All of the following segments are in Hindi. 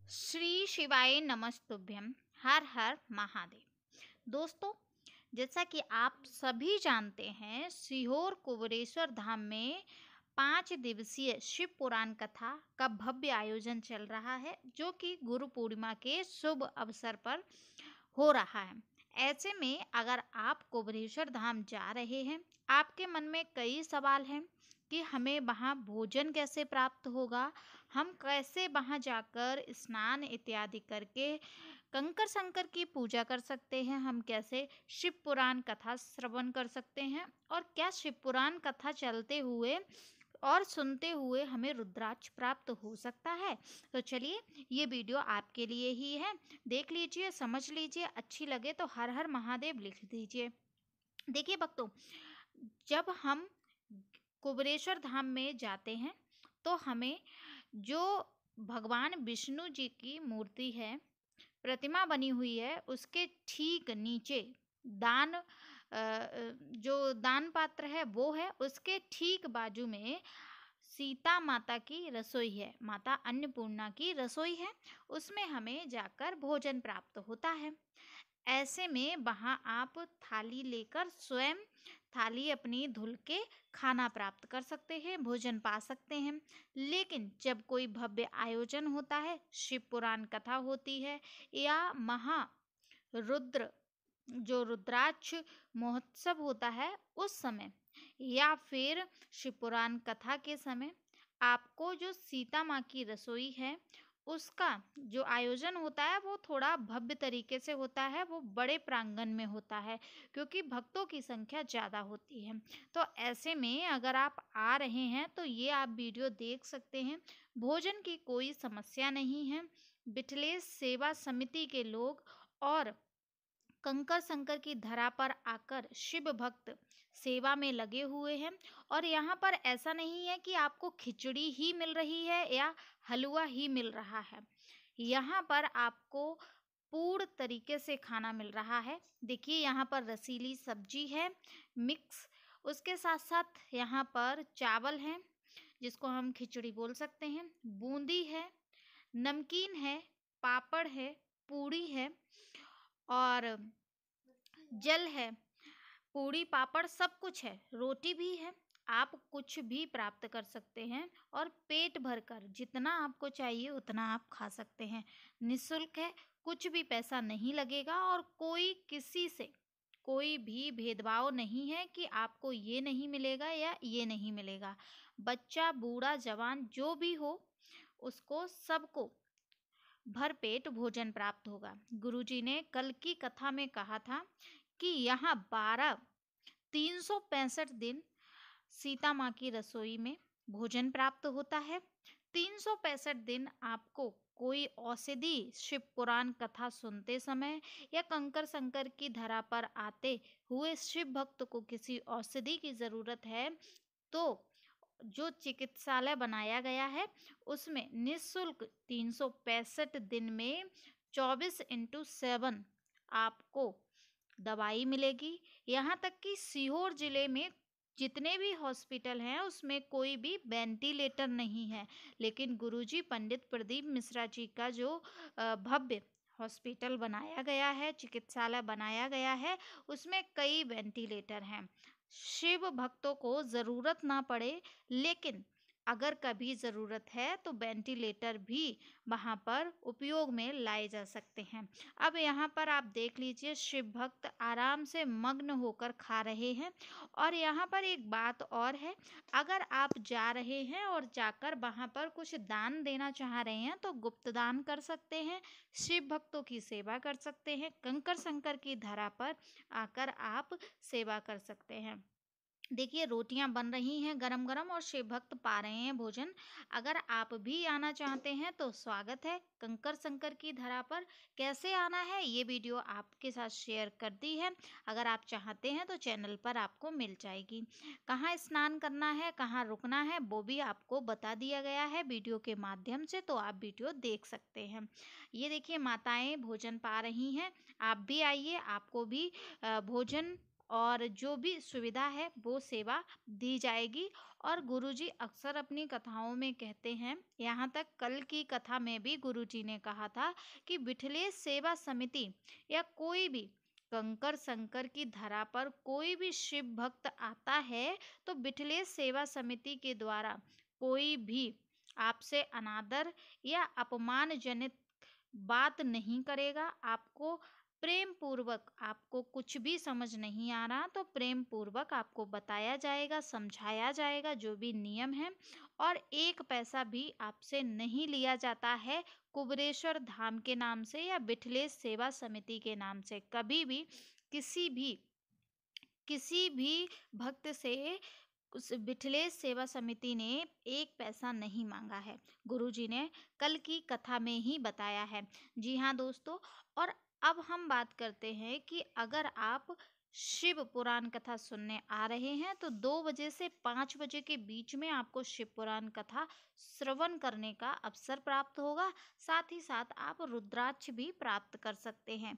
श्री शिवाय नमस्तुभ्यम। हर हर महादेव। दोस्तों, जैसा कि आप सभी जानते हैं, सीहोर कुबेरेश्वर धाम में 5 दिवसीय शिव पुराण कथा का भव्य आयोजन चल रहा है, जो कि गुरु पूर्णिमा के शुभ अवसर पर हो रहा है। ऐसे में अगर आप कुबेरेश्वर धाम जा रहे हैं, आपके मन में कई सवाल हैं कि हमें वहाँ भोजन कैसे प्राप्त होगा, हम कैसे वहाँ जाकर स्नान इत्यादि करके कंकर शंकर की पूजा कर सकते हैं, हम कैसे शिव पुराण कथा श्रवण कर सकते हैं, और क्या शिव पुराण कथा चलते हुए और सुनते हुए हमें रुद्राक्ष प्राप्त हो सकता है। तो चलिए, ये वीडियो आपके लिए ही है, देख लीजिए, समझ लीजिए, अच्छी लगे तो हर हर महादेव लिख दीजिए। देखिए भक्तों, जब हम कुबेरेश्वर धाम में जाते हैं तो हमें जो भगवान विष्णु जी की मूर्ति है, प्रतिमा बनी हुई है, उसके ठीक नीचे जो दान पात्र है वो है, उसके ठीक बाजू में सीता माता की रसोई है, माता अन्नपूर्णा की रसोई है, उसमें हमें जाकर भोजन प्राप्त होता है। ऐसे में वहाँ आप थाली लेकर स्वयं थाली अपनी धुल के खाना प्राप्त कर सकते हैं, भोजन पा सकते हैं। लेकिन जब कोई भव्य आयोजन होता है, शिव पुराण कथा होती है, या रुद्र जो रुद्राक्ष महोत्सव होता है उस समय, या फिर शिव पुराण कथा के समय, आपको जो सीता माँ की रसोई है उसका जो आयोजन होता है वो थोड़ा भव्य तरीके से होता है, वो बड़े प्रांगण में होता है, क्योंकि भक्तों की संख्या ज़्यादा होती है। तो ऐसे में अगर आप आ रहे हैं तो ये आप वीडियो देख सकते हैं, भोजन की कोई समस्या नहीं है। बिठलेश सेवा समिति के लोग और कंकर शंकर की धरा पर आकर शिव भक्त सेवा में लगे हुए हैं। और यहाँ पर ऐसा नहीं है कि आपको खिचड़ी ही मिल रही है या हलवा ही मिल रहा है, यहाँ पर आपको पूर्ण तरीके से खाना मिल रहा है। देखिए, यहाँ पर रसीली सब्जी है मिक्स, उसके साथ साथ यहाँ पर चावल है जिसको हम खिचड़ी बोल सकते हैं, बूंदी है, नमकीन है, पापड़ है, पूड़ी है और जल है। पूड़ी पापड़ सब कुछ है, रोटी भी है। आप कुछ भी प्राप्त कर सकते हैं और पेट भरकर जितना आपको चाहिए उतना आप खा सकते हैं। निःशुल्क है, कुछ भी पैसा नहीं लगेगा और कोई किसी से कोई भी भेदभाव नहीं है कि आपको ये नहीं मिलेगा या ये नहीं मिलेगा। बच्चा बूढ़ा जवान जो भी हो, उसको सबको भरपेट भोजन प्राप्त होगा। गुरुजी ने कल की कथा में कहा था कि यहाँ 365 दिन सीता माँ की रसोई में भोजन प्राप्त होता है। 365 दिन आपको कोई औषधि शिव पुराण कथा सुनते समय या कंकर शंकर की धरा पर आते हुए शिव भक्त को किसी औषधि की जरूरत है, तो जो चिकित्सालय बनाया गया है उसमें निःशुल्क 365 दिन में 24x7 आपको दवाई मिलेगी। यहाँ तक कि सीहोर जिले में जितने भी हॉस्पिटल हैं उसमें कोई भी वेंटिलेटर नहीं है, लेकिन गुरुजी पंडित प्रदीप मिश्रा जी का जो भव्य हॉस्पिटल बनाया गया है, चिकित्सालय बनाया गया है, उसमें कई वेंटिलेटर हैं। शिव भक्तों को ज़रूरत ना पड़े, लेकिन अगर कभी ज़रूरत है तो वेंटिलेटर भी वहाँ पर उपयोग में लाए जा सकते हैं। अब यहाँ पर आप देख लीजिए, शिव भक्त आराम से मग्न होकर खा रहे हैं। और यहाँ पर एक बात और है, अगर आप जा रहे हैं और जाकर वहाँ पर कुछ दान देना चाह रहे हैं तो गुप्त दान कर सकते हैं, शिव भक्तों की सेवा कर सकते हैं, कंकर शंकर की धरा पर आकर आप सेवा कर सकते हैं। देखिए, रोटियां बन रही हैं गरम गरम और शिव भक्त पा रहे हैं भोजन। अगर आप भी आना चाहते हैं तो स्वागत है कंकर शंकर की धरा पर। कैसे आना है ये वीडियो आपके साथ शेयर कर दी है, अगर आप चाहते हैं तो चैनल पर आपको मिल जाएगी। कहाँ स्नान करना है, कहाँ रुकना है, वो भी आपको बता दिया गया है वीडियो के माध्यम से, तो आप वीडियो देख सकते हैं। ये देखिए, माताएं भोजन पा रही हैं, आप भी आइए, आपको भी भोजन और जो भी सुविधा है वो सेवा दी जाएगी। और गुरुजी अक्सर अपनी कथाओं में कहते हैं, यहाँ तक कल की कथा में भी गुरुजी ने कहा था कि बिठलेश सेवा समिति या कोई भी कंकर संकर की धरा पर कोई भी शिव भक्त आता है तो बिठलेश सेवा समिति के द्वारा कोई भी आपसे अनादर या अपमानजनित बात नहीं करेगा। आपको प्रेम पूर्वक, आपको कुछ भी समझ नहीं आ रहा तो प्रेम पूर्वक आपको बताया जाएगा, समझाया जाएगा जो भी नियम है। और एक पैसा भी आपसे नहीं लिया जाता है कुबरेश्वर धाम के नाम से या बिठलेश सेवा समिति के नाम से। कभी भी किसी भी भक्त से उस बिठलेश सेवा समिति ने एक पैसा नहीं मांगा है, गुरुजी ने कल की कथा में ही बताया है। जी हाँ दोस्तों, और अब हम बात करते हैं कि अगर आप शिव पुराण कथा सुनने आ रहे हैं तो 2 बजे से 5 बजे के बीच में आपको शिव पुराण कथा श्रवण करने का अवसर प्राप्त होगा। साथ ही साथ आप रुद्राक्ष भी प्राप्त कर सकते हैं।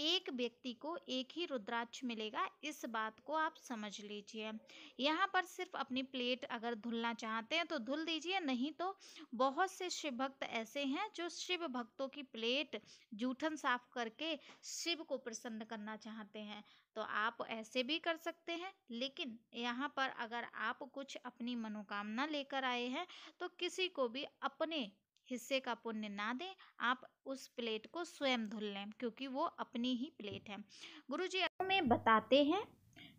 एक व्यक्ति को एक ही रुद्राक्ष मिलेगा, इस बात को आप समझ लीजिए। यहाँ पर सिर्फ अपनी प्लेट अगर धुलना चाहते हैं तो धुल दीजिए, नहीं तो बहुत से शिव भक्त ऐसे हैं जो शिव भक्तों की प्लेट जूठन साफ करके शिव को प्रसन्न करना चाहते हैं, तो आप ऐसे भी कर सकते हैं। लेकिन यहाँ पर अगर आप कुछ अपनी मनोकामना लेकर आए हैं तो किसी को भी अपने हिस्से का पुण्य ना दें, आप उस प्लेट को स्वयं धुल लें क्योंकि वो अपनी ही प्लेट है। गुरुजी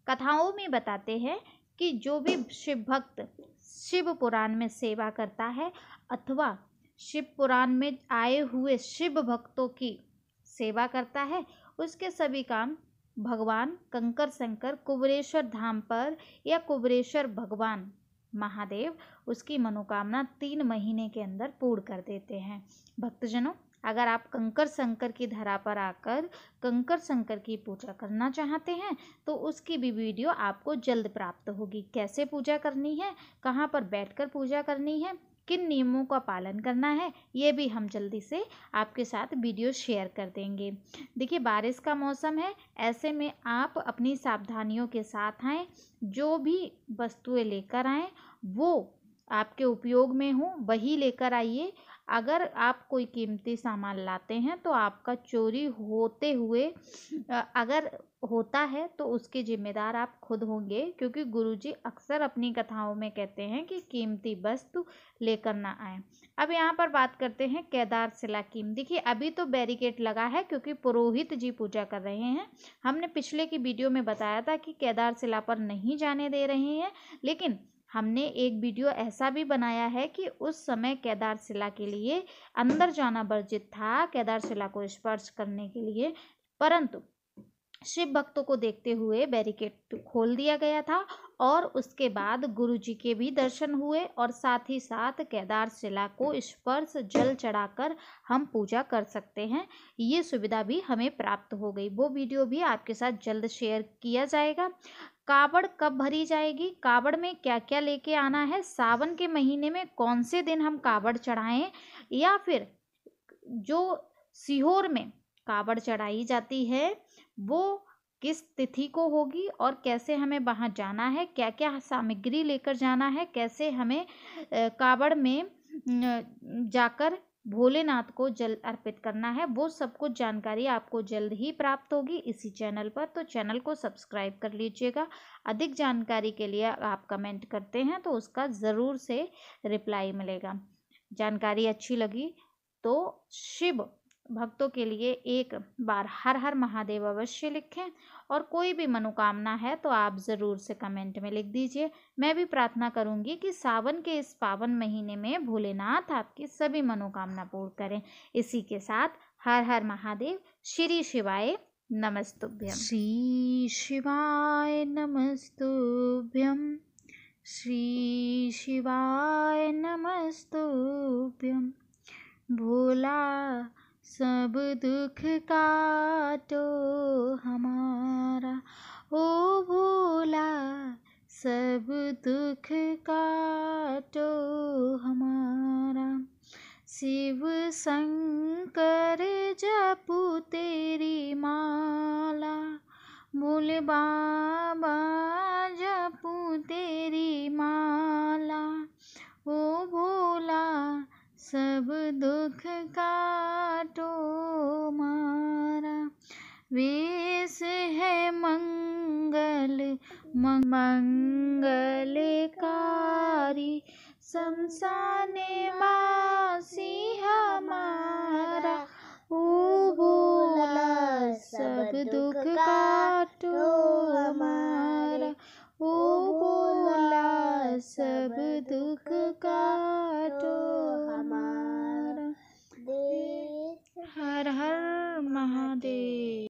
कथाओं में बताते हैं कि जो भी शिव भक्त शिव पुराण में सेवा करता है अथवा शिव पुराण में आए हुए शिव भक्तों की सेवा करता है, उसके सभी काम भगवान कंकर संकर कुबरेश्वर धाम पर या कुबरेश्वर भगवान महादेव उसकी मनोकामना 3 महीने के अंदर पूर्ण कर देते हैं। भक्तजनों, अगर आप कंकर संकर की धरा पर आकर कंकर संकर की पूजा करना चाहते हैं तो उसकी भी वीडियो आपको जल्द प्राप्त होगी। कैसे पूजा करनी है, कहाँ पर बैठकर पूजा करनी है, किन नियमों का पालन करना है, ये भी हम जल्दी से आपके साथ वीडियो शेयर कर देंगे। देखिए, बारिश का मौसम है, ऐसे में आप अपनी सावधानियों के साथ आएँ। जो भी वस्तुएं लेकर आएँ वो आपके उपयोग में हो वही लेकर आइए। अगर आप कोई कीमती सामान लाते हैं तो आपका चोरी होते हुए अगर होता है तो उसके जिम्मेदार आप खुद होंगे, क्योंकि गुरुजी अक्सर अपनी कथाओं में कहते हैं कि कीमती वस्तु लेकर ना आए। अब यहाँ पर बात करते हैं केदार शिला की। देखिए, अभी तो बैरिकेड लगा है क्योंकि पुरोहित जी पूजा कर रहे हैं। हमने पिछले की वीडियो में बताया था कि केदार शिला पर नहीं जाने दे रहे हैं, लेकिन हमने एक वीडियो ऐसा भी बनाया है कि उस समय केदार शिला के लिए अंदर जाना वर्जित था, केदार शिला को स्पर्श करने के लिए, परंतु शिव भक्तों को देखते हुए बैरिकेड खोल दिया गया था और उसके बाद गुरुजी के भी दर्शन हुए और साथ ही साथ केदार शिला को स्पर्श जल चढ़ाकर हम पूजा कर सकते हैं। ये सुविधा भी हमें प्राप्त हो गई। वो वीडियो भी आपके साथ जल्द शेयर किया जाएगा। कावड़ कब भरी जाएगी, कावड़ में क्या क्या लेके आना है, सावन के महीने में कौन से दिन हम कावड़ चढ़ाएं, या फिर जो सीहोर में कावड़ चढ़ाई जाती है वो किस तिथि को होगी और कैसे हमें वहाँ जाना है, क्या क्या सामग्री लेकर जाना है, कैसे हमें कावड़ में जाकर भोलेनाथ को जल अर्पित करना है, वो सब कुछ जानकारी आपको जल्द ही प्राप्त होगी इसी चैनल पर। तो चैनल को सब्सक्राइब कर लीजिएगा। अधिक जानकारी के लिए आप कमेंट करते हैं तो उसका ज़रूर से रिप्लाई मिलेगा। जानकारी अच्छी लगी तो शिव भक्तों के लिए एक बार हर हर महादेव अवश्य लिखें, और कोई भी मनोकामना है तो आप ज़रूर से कमेंट में लिख दीजिए। मैं भी प्रार्थना करूंगी कि सावन के इस पावन महीने में भोलेनाथ आपकी सभी मनोकामना पूर्ण करें। इसी के साथ हर हर महादेव। श्री शिवाय नमस्तुभ्यम। श्री शिवाय नमस्तुभ्यम। श्री शिवाय नमस्तुभ्यम। भोला सब दुख काटो हमारा, ओ भोला सब दुख काटो हमारा। शिव शंकर जपू तेरी माला, भोले बाबा जपू तेरी माला, ओ भोला सब दुख काटो मारा। वेश है मंगलकारी, शमशाने वासी हमारा, ओ भोला सब दुख काटो हमारा, ओ भोला सब दुख काटो हमारा। हर हर महादेव।